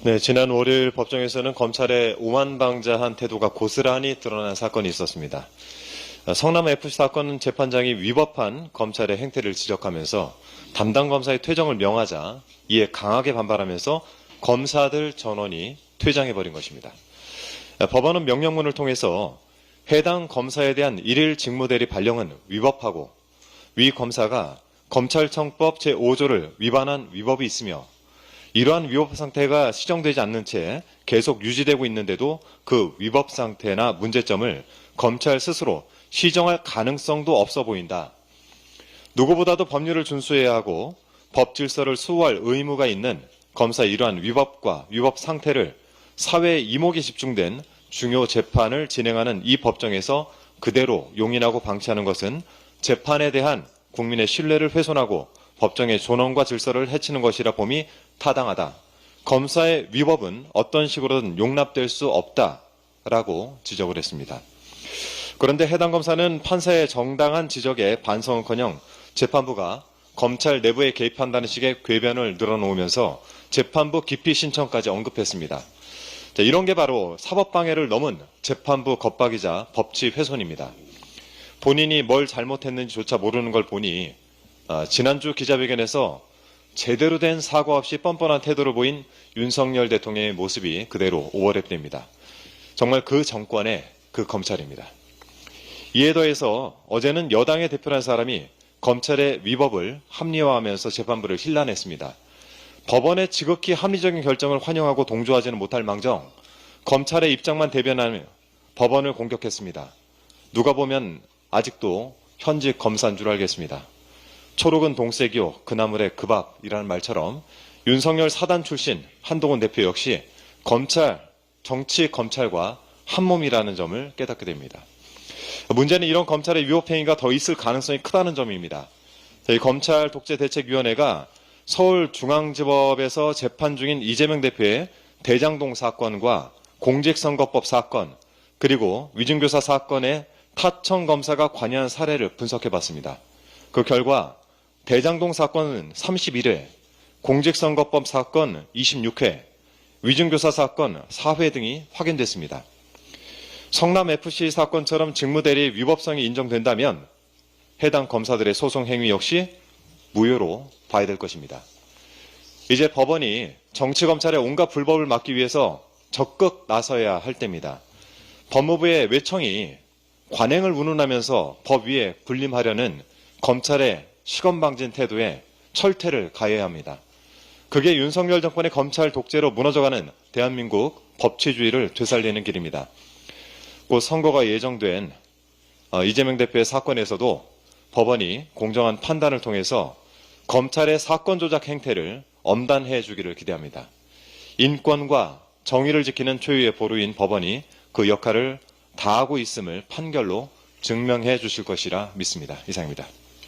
네, 지난 월요일 법정에서는 검찰의 오만방자한 태도가 고스란히 드러난 사건이 있었습니다. 성남FC 사건 재판장이 위법한 검찰의 행태를 지적하면서 담당 검사의 퇴정을 명하자 이에 강하게 반발하면서 검사들 전원이 퇴장해버린 것입니다. 법원은 명령문을 통해서 해당 검사에 대한 일일 직무대리 발령은 위법하고 위 검사가 검찰청법 제5조를 위반한 위법이 있으며 이러한 위법 상태가 시정되지 않는 채 계속 유지되고 있는데도 그 위법 상태나 문제점을 검찰 스스로 시정할 가능성도 없어 보인다. 누구보다도 법률을 준수해야 하고 법 질서를 수호할 의무가 있는 검사의 이러한 위법과 위법 상태를 사회의 이목이 집중된 중요 재판을 진행하는 이 법정에서 그대로 용인하고 방치하는 것은 재판에 대한 국민의 신뢰를 훼손하고 법정의 존엄과 질서를 해치는 것이라 봄이 타당하다. 검사의 위법은 어떤 식으로든 용납될 수 없다라고 지적을 했습니다. 그런데 해당 검사는 판사의 정당한 지적에 반성은커녕 재판부가 검찰 내부에 개입한다는 식의 궤변을 늘어놓으면서 재판부 기피 신청까지 언급했습니다. 이런 게 바로 사법방해를 넘은 재판부 겁박이자 법치 훼손입니다. 본인이 뭘 잘못했는지조차 모르는 걸 보니 지난주 기자회견에서 제대로 된 사과 없이 뻔뻔한 태도를 보인 윤석열 대통령의 모습이 그대로 오버랩됩니다. 정말 그 정권의 그 검찰입니다. 이에 더해서 어제는 여당의 대표라는 사람이 검찰의 위법을 합리화하면서 재판부를 힐난했습니다. 법원의 지극히 합리적인 결정을 환영하고 동조하지는 못할 망정 검찰의 입장만 대변하며 법원을 공격했습니다. 누가 보면 아직도 현직 검사인 줄 알겠습니다. 초록은 동색이요 그나물의 그 밥이라는 말처럼 윤석열 사단 출신 한동훈 대표 역시 검찰, 정치 검찰과 한몸이라는 점을 깨닫게 됩니다. 문제는 이런 검찰의 위법행위가 더 있을 가능성이 크다는 점입니다. 저희 검찰독재대책위원회가 서울중앙지법에서 재판 중인 이재명 대표의 대장동 사건과 공직선거법 사건 그리고 위증교사 사건의 타청 검사가 관여한 사례를 분석해봤습니다. 그 결과 대장동 사건은 31회, 공직선거법 사건 26회, 위증교사 사건 4회 등이 확인됐습니다. 성남FC 사건처럼 직무대리 위법성이 인정된다면 해당 검사들의 소송 행위 역시 무효로 봐야 될 것입니다. 이제 법원이 정치검찰의 온갖 불법을 막기 위해서 적극 나서야 할 때입니다. 법무부의 외청이 관행을 운운하면서 법 위에 군림하려는 검찰의 시건방진 태도에 철퇴를 가해야 합니다. 그게 윤석열 정권의 검찰 독재로 무너져가는 대한민국 법치주의를 되살리는 길입니다. 곧 선거가 예정된 이재명 대표의 사건에서도 법원이 공정한 판단을 통해서 검찰의 사건 조작 행태를 엄단해 주기를 기대합니다. 인권과 정의를 지키는 초유의 보루인 법원이 그 역할을 다하고 있음을 판결로 증명해 주실 것이라 믿습니다. 이상입니다.